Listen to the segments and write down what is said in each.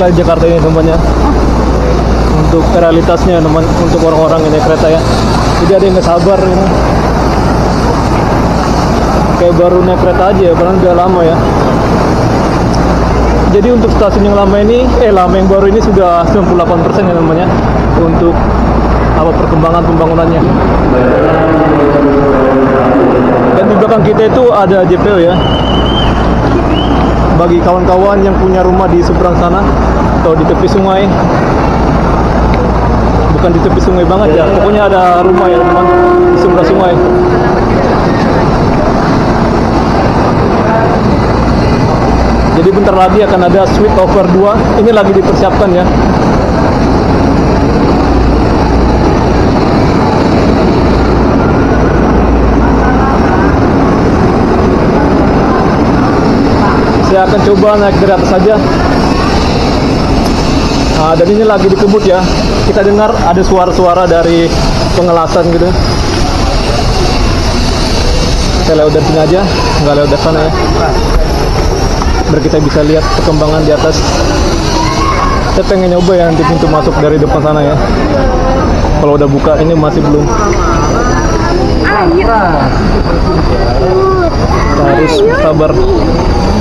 sekali Jakarta ini teman-teman ya. Untuk realitasnya teman, untuk orang-orang ini kereta ya. Jadi ada yang nggak sabar ini. Kayak baru naik kereta aja ya, padahal udah lama ya. Jadi untuk stasiun yang lama ini, yang baru ini sudah 98% ya namanya untuk apa perkembangan pembangunannya. Dan di belakang kita itu ada JPO ya. Bagi kawan-kawan yang punya rumah di seberang sana atau di tepi sungai, bukan di tepi sungai banget ya, pokoknya ada rumah ya teman di seberang sungai. Jadi bentar lagi akan ada switch over 2. Ini lagi dipersiapkan ya. Saya akan coba naik dari atas saja. Nah, dan ini lagi dikebut ya. Kita dengar ada suara-suara dari pengelasan gitu. Saya lewat dari sini aja, nggak lewat dari sana ya. Biar kita bisa lihat perkembangan di atas. Saya pengen nyoba ya nanti pintu masuk dari depan sana ya. Kalau udah buka, ini masih belum. Harus sabar.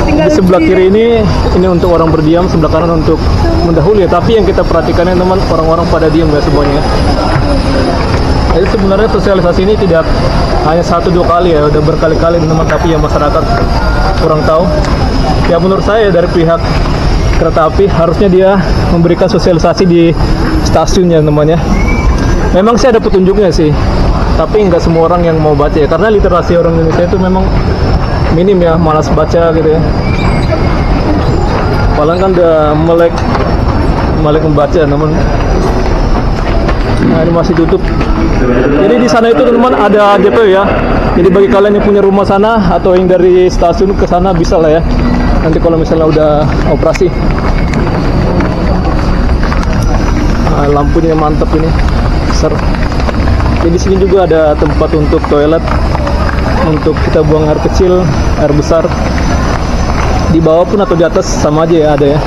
Di sebelah kiri ini untuk orang berdiam, sebelah kanan untuk mendahului ya. Tapi yang kita perhatikan ya teman, orang-orang pada diam ya semuanya. Jadi sebenarnya sosialisasi ini tidak hanya 1-2 kali ya, udah berkali-kali teman, tapi ya masyarakat kurang tahu. Ya menurut saya dari pihak kereta api harusnya dia memberikan sosialisasi di stasiunnya namanya. Memang sih ada petunjuknya sih, tapi nggak semua orang yang mau baca ya, karena literasi orang Indonesia itu memang minim ya, malas baca gitu ya. Padahal kan udah melek membaca namun. Nah ini masih tutup. Jadi di sana itu teman ada JPO ya. Jadi bagi kalian yang punya rumah sana atau yang dari stasiun ke sana bisa lah ya. Nanti kalau misalnya udah operasi. Nah, lampunya mantap ini, besar. Jadi di sini juga ada tempat untuk toilet, untuk kita buang air kecil, air besar. Di bawah pun atau di atas sama aja ya ada ya.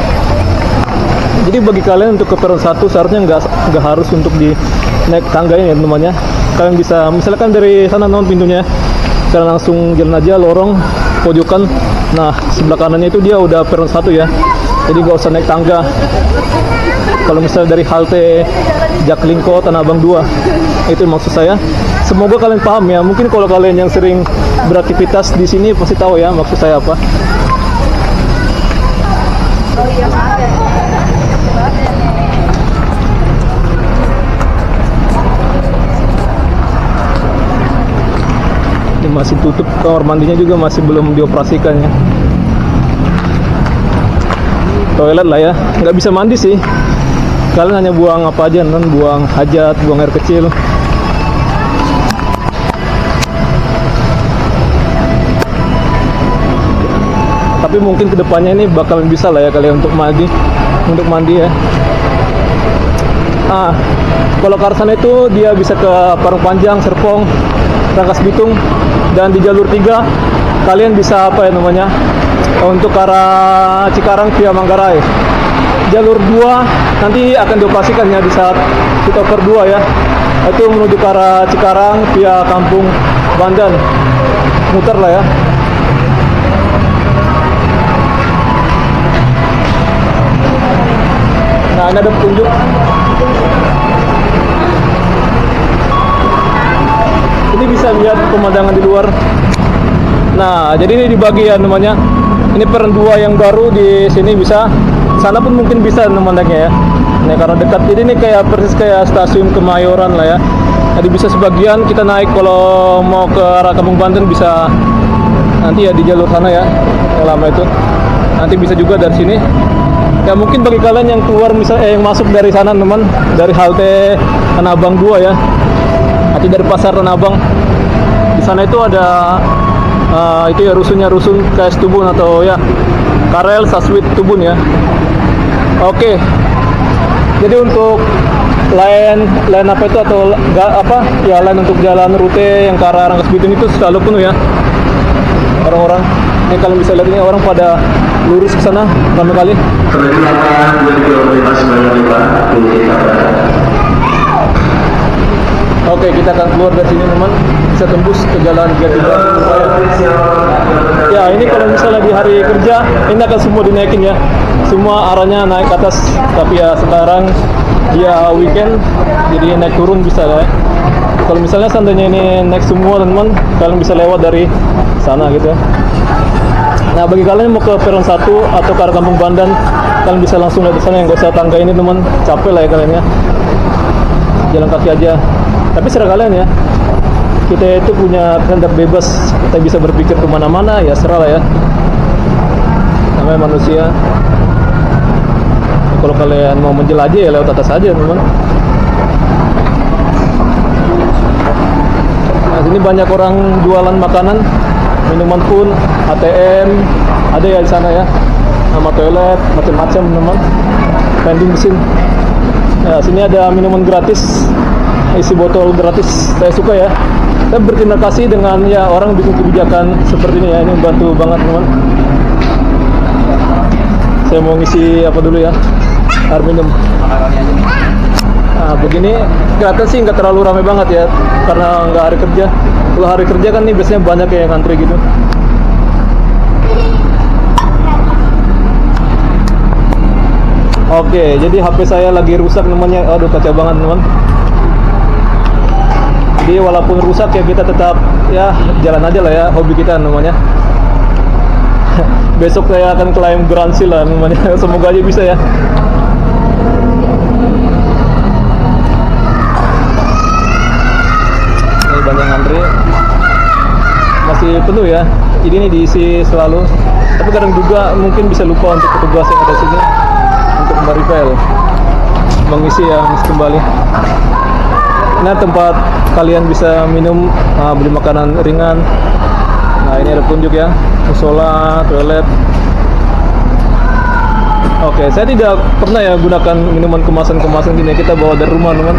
Jadi bagi kalian untuk ke peron 1 seharusnya nggak harus untuk di naik tangga ini ya temannya. Kalian bisa misalkan dari sana non pintunya, kalian langsung jalan aja lorong pojokan. Nah sebelah kanannya itu dia udah peron 1 ya. Jadi nggak usah naik tangga. Kalau misalnya dari halte Jaklingko Tanah Abang 2, itu maksud saya. Semoga kalian paham ya. Mungkin kalau kalian yang sering beraktivitas di sini pasti tahu ya maksud saya apa. Ini masih tutup, kamar mandinya juga masih belum dioperasikan ya. Toilet lah ya, nggak bisa mandi sih. Kalian hanya buang apa aja, buang hajat, buang air kecil. Tapi mungkin kedepannya ini bakalan bisa lah ya kalian untuk mandi ya. Kalau ke arah sana itu dia bisa ke Parung Panjang, Serpong, Rangkas Bitung, dan di jalur 3 kalian bisa apa ya namanya, untuk ke arah Cikarang via Manggarai. Jalur 2 nanti akan dioperasikan ya di saat kita over 2 ya. Itu menuju ke arah Cikarang via Kampung Bandan, muter lah ya. Nah ini ada petunjuk. Ini bisa lihat pemandangan di luar. Nah jadi ini di bagian namanya. Ini peron 2 yang baru di sini bisa. Sana pun mungkin bisa memandangnya ya. Nah karena dekat. Jadi ini kayak persis kayak stasiun Kemayoran lah ya. Jadi bisa sebagian kita naik kalau mau ke arah Kampung Banten bisa nanti ya di jalur sana ya. Yang lama itu. Nanti bisa juga dari sini. Ya mungkin bagi kalian yang keluar misalnya yang masuk dari sana teman, dari halte Tanah Abang 2 ya, atau dari pasar Tanah Abang, di sana itu ada itu ya rusun KS Tubun atau ya Karel Saswit Tubun ya. Oke. Jadi untuk lain apa itu atau apa ya, lain untuk jalan rute yang ke arah Rangkas Bitung itu selalu penuh ya. orang-orang. Ini kalian bisa lihat ini orang pada lurus ke sana ramai kali. Oke, kita akan keluar dari sini teman, bisa tembus ke jalan Jati Baru. Ya, ini kalau misalnya di hari kerja, ini akan semua dinaikin ya. Semua arahnya naik ke atas, tapi ya sekarang dia weekend, jadi naik turun bisa ya. Kalau misalnya seandainya ini naik semua teman, kalian bisa lewat dari sana gitu ya. Nah, bagi kalian yang mau ke peron 1 atau ke arah Kampung Bandan, kalian bisa langsung lewat sana, yang gak usah tangga ini teman, capek lah ya kalian ya. Jalan kaki aja. Tapi serah kalian ya. Kita itu punya kehendak bebas, kita bisa berpikir kemana-mana, ya serah lah ya. Namanya manusia. Kalau kalian mau menjelajah ya lewat atas aja teman. Nah, sini banyak orang jualan makanan, minuman pun, ATM, ada ya di sana ya. Sama toilet, macam-macam teman. Vending mesin. Nah, sini ada minuman gratis, isi botol gratis. Saya suka ya. Saya berterima kasih dengan ya orang bikin kebijakan seperti ini ya. Ini membantu banget teman. Saya mau ngisi apa dulu ya, air minum. Nah, begini kelihatan sih nggak terlalu ramai banget ya, karena nggak hari kerja. Kalau hari kerja kan nih biasanya banyak yang ngantri gitu. Oke, jadi HP saya lagi rusak namanya. Aduh, kacau banget teman. Jadi walaupun rusak ya kita tetap ya jalan aja lah ya, hobi kita namanya. Besok saya akan klaim garansi lah namanya. Semoga aja bisa ya. Ini banyak ngantri. Masih penuh ya. Jadi ini diisi selalu. Tapi kadang juga mungkin bisa lupa untuk petugas yang ada sini untuk merefil, mengisi ya, mengisi kembali. Nah, tempat kalian bisa minum, beli makanan ringan. Nah, ini ada petunjuk ya, musola, toilet. Oke, saya tidak pernah ya gunakan minuman kemasan-kemasan gini. Kita bawa dari rumah teman.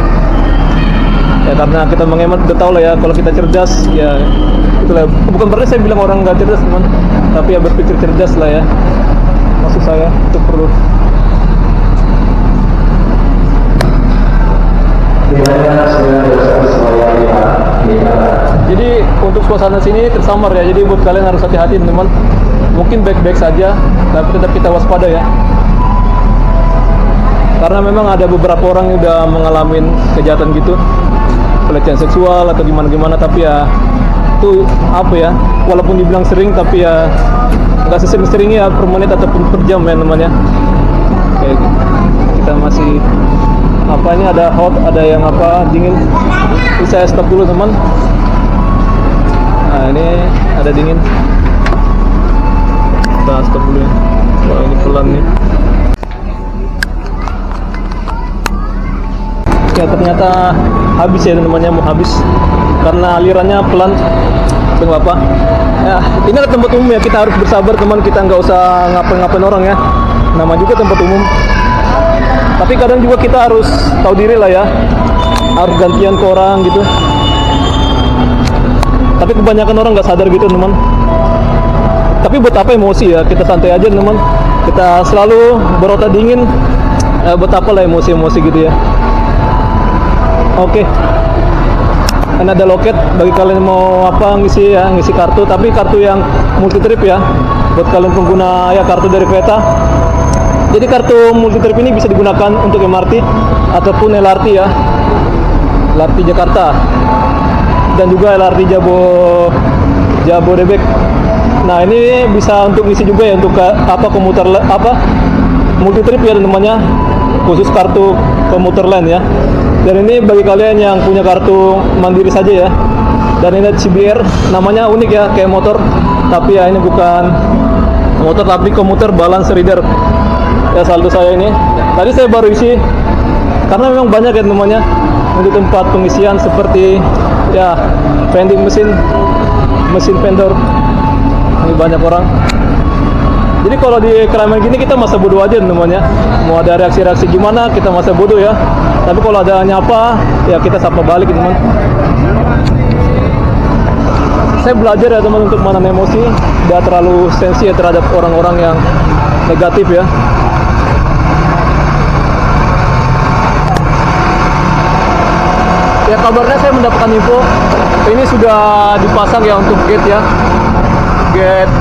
Ya karena kita menghemat, udah tahu lah ya, kalau kita cerdas ya itulah. Bukan berarti saya bilang orang nggak cerdas teman, tapi ya berpikir cerdas lah ya. Maksud saya itu perlu. Jadi untuk suasana sini tersamar ya. Jadi buat kalian harus hati-hati teman. Mungkin baik-baik saja, tapi tetap kita waspada ya. Karena memang ada beberapa orang yang udah mengalami kejahatan gitu, pelecehan seksual atau gimana-gimana. Tapi ya itu apa ya? Walaupun dibilang sering, tapi ya nggak sesering-seringnya per menit ataupun per jam ya namanya. Kayak gitu. Kita masih apa ini, ada hot, ada yang apa dingin. Ini saya stop dulu teman. Nah, ini ada dingin. Kita stop dulu ya. Wah, ini pelan nih. Ya ternyata habis ya teman-temannya, mau habis karena alirannya pelan. Tunggu apa? Ya, ini adalah tempat umum ya, kita harus bersabar teman. Kita nggak usah ngapain-ngapain orang ya. Nama juga tempat umum. Tapi kadang juga kita harus tahu diri lah ya, harus gantian ke orang gitu. Tapi kebanyakan orang nggak sadar gitu teman. Tapi buat apa emosi ya, kita santai aja teman. Kita selalu berotak dingin, buat apa lah emosi-emosi gitu ya. Oke. Ini ada loket bagi kalian mau apa ngisi ya, ngisi kartu, tapi kartu yang multi trip ya, buat kalian pengguna ya kartu dari kereta. Jadi kartu multi trip ini bisa digunakan untuk MRT ataupun LRT ya, LRT Jakarta dan juga LRT Jabodebek. Nah, ini bisa untuk ngisi juga ya, untuk apa komuter apa multi trip ya namanya, khusus kartu komuter lain ya. Dan ini bagi kalian yang punya kartu mandiri saja ya. Dan ini CBR, namanya unik ya, kayak motor, tapi ya ini bukan motor tapi komuter balance reader. Ya saldo saya ini. Tadi saya baru isi karena memang banyak ya namanya untuk tempat pengisian seperti ya vending mesin vendor. Ini banyak orang. Jadi kalau di keramaian gini kita masa bodoh aja namanya. Mau ada reaksi-reaksi gimana kita masa bodoh ya. Tapi kalau ada nyapa ya kita sapa balik teman. saya belajar ya teman untuk menahan emosi, tidak terlalu sensi ya terhadap orang-orang yang negatif ya. Ya kabarnya saya mendapatkan info ini sudah dipasang ya untuk gate ya, gate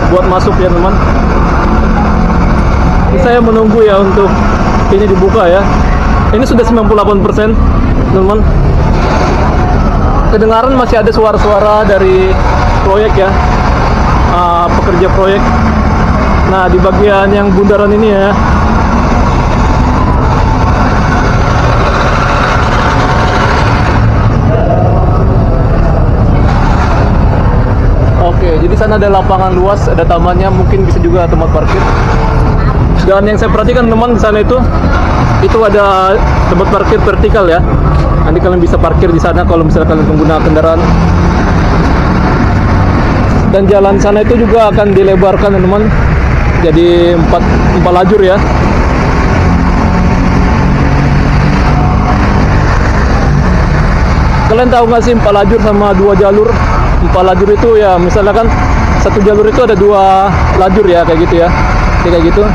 buat masuk ya teman. Ini saya menunggu ya untuk ini dibuka ya. Ini sudah 98% teman. Kedengaran masih ada suara-suara dari proyek ya, pekerja proyek. Nah di bagian yang bundaran ini ya. Oke, jadi sana ada lapangan luas, ada tamannya, mungkin bisa juga tempat parkir. Dan yang saya perhatikan teman di sana itu ada tempat parkir vertikal ya. Nanti kalian bisa parkir di sana kalau misalnya kalian pengguna kendaraan. Dan jalan sana itu juga akan dilebarkan teman, jadi 4 lajur ya. Kalian tahu nggak sih 4 lajur sama 2 jalur? 4 lajur itu ya misalnya kan satu jalur itu ada 2 lajur ya, kayak gitu ya. Kayak gitu.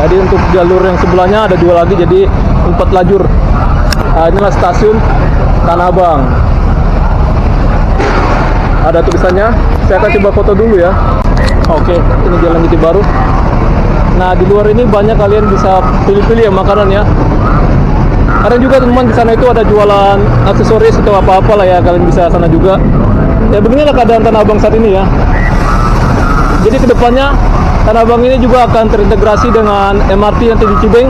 Jadi untuk jalur yang sebelahnya ada 2 lagi, jadi 4 lajur. Nah, inilah stasiun Tanah Abang. Ada tulisannya. Saya akan coba foto dulu ya. Oke, ini jalan Jati Baru. Nah di luar ini banyak kalian bisa pilih-pilih ya makanan ya. Ada juga teman di sana itu ada jualan aksesoris atau apa-apa lah ya, kalian bisa sana juga. Ya beginilah keadaan Tanah Abang saat ini ya. Jadi kedepannya Tanah Abang ini juga akan terintegrasi dengan MRT nanti di Cibeng.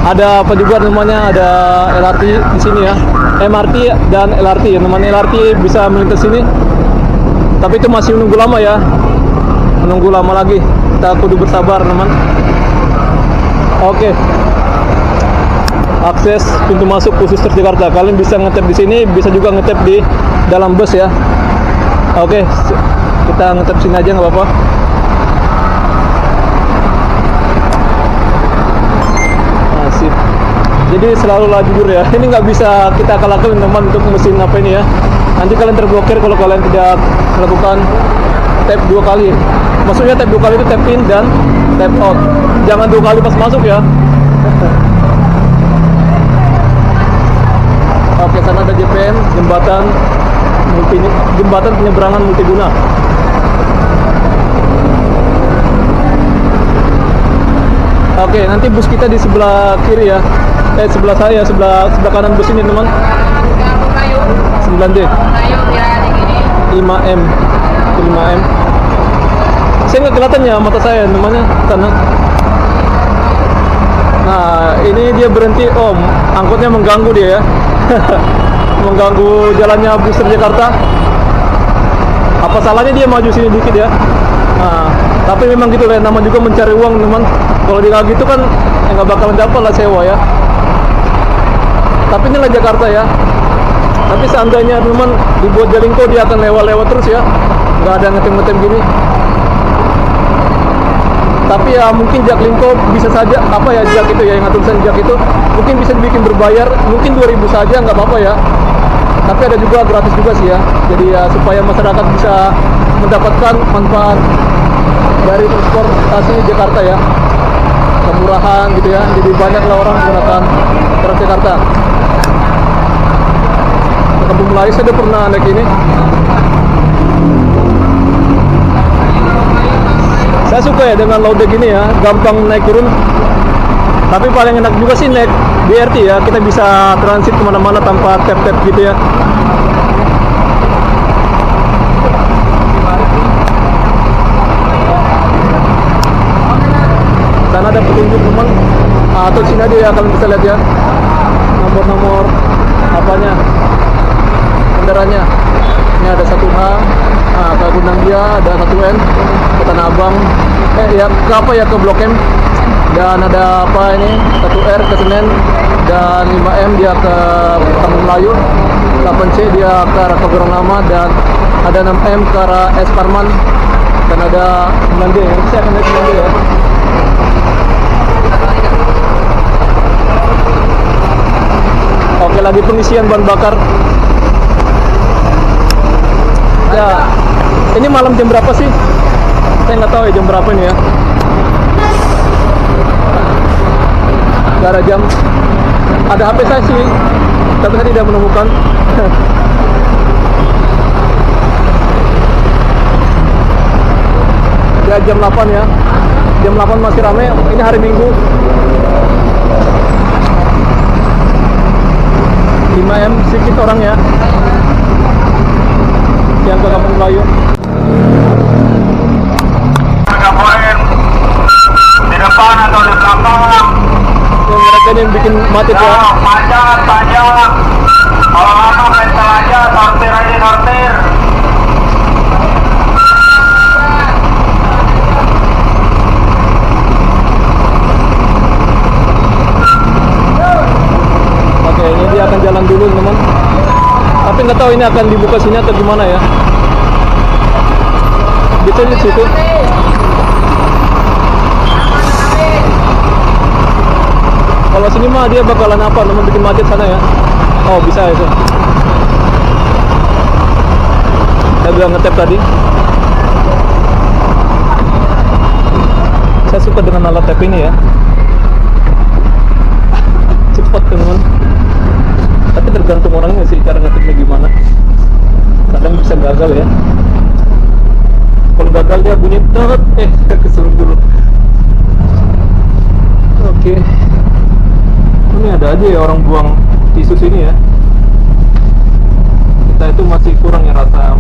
Ada apa juga namanya, ada LRT di sini ya. MRT dan LRT. Namanya LRT bisa melintas sini. Tapi itu masih menunggu lama ya. Menunggu lama lagi. Kita kudu bersabar teman. Oke. Akses pintu masuk khusus Transjakarta. Kalian bisa ngetap di sini, bisa juga ngetap di dalam bus ya. Oke. Kita ngetap sini aja nggak apa-apa. Jadi selalu jujur ya. Ini nggak bisa kita kalahkan teman untuk mesin apa ini ya. Nanti kalian terblokir kalau kalian tidak melakukan tap 2 kali. Maksudnya tap 2 kali itu tap in dan tap out. Jangan 2 kali pas masuk ya. Oke, sana ada JPM, jembatan penyeberangan multiguna. Oke, nanti bus kita di sebelah kiri ya. Sebelah saya, sebelah kanan bus ini teman. 9D 5M 5M. Saya nggak kelihatan ya mata saya namanya sana. Nah ini dia berhenti. Oh, angkutnya mengganggu dia ya. Mengganggu jalannya bus Transjakarta. Apa salahnya dia maju sini dikit ya. Nah, tapi memang gitu lah, nama juga mencari uang teman. Kalau di kayak gitu kan nggak bakalan dapat lah sewa ya. Tapi inilah Jakarta ya. Tapi seandainya teman dibuat Jaklingko, dia akan lewat-lewat terus ya. Nggak ada ngetem-ngetem gini. Tapi ya mungkin Jaklingko bisa saja apa ya, jak itu ya, yang tulisan jak itu mungkin bisa dibikin berbayar, mungkin 2.000 saja nggak apa-apa ya. Tapi ada juga gratis juga sih ya. Jadi ya supaya masyarakat bisa mendapatkan manfaat dari transportasi Jakarta ya, kemurahan gitu ya. Jadi banyaklah orang menggunakan Transjakarta. Kampung Melayu saya udah pernah naik ini. Saya suka ya dengan load gini ya, gampang naik turun. Tapi paling enak juga sih naik BRT ya, kita bisa transit kemana-mana tanpa tap-tap gitu ya. Sana ada petunjuk teman, atau sini aja ya kalian bisa lihat ya, nomor-nomor apanya, kendaraannya. Ini ada 1H, ke Gunung Dia, ada 1N, ke Tanah Abang, ya ke apa ya, ke Blok M. Dan ada apa ini, 1R ke Senen, dan 5M dia ke Kampung Melayu, 8C dia ke arah Kogorong Lama, dan ada 6M ke arah S Parman, dan ada 9D. Saya akan naik 9D ya. Oke, lagi pengisian bahan bakar. Ya, ini malam jam berapa sih? Saya nggak tahu ya jam berapa ini ya. Gak ada jam. Ada HP saya sih, tapi saya tidak menemukan. Ya jam 8 ya. Jam 8 masih ramai. Ini hari Minggu. 5M sedikit orang ya yang ke Kampung Melayu. Di depan atau di belakang. Ya, mereka yang bikin macet ya. Panjang. Kalau lama mental aja, sortir aja sortir. Oke, ini dia akan jalan dulu teman. Tapi nggak tahu ini akan dibuka sini atau gimana ya. Bisa di situ. Kalau sini mah dia bakalan apa? Teman bikin macet sana ya. Oh bisa itu. Saya bilang ngetep tadi. Saya suka dengan alat tap ini ya. Cepat teman. Tapi tergantung orangnya sih cara ngetipnya gimana. Kadang bisa gagal ya. Kalau gagal dia bunyi tet, kesuruh dulu. Oke. Ini ada aja ya orang buang tisu sini ya. Kita itu masih kurang ya rata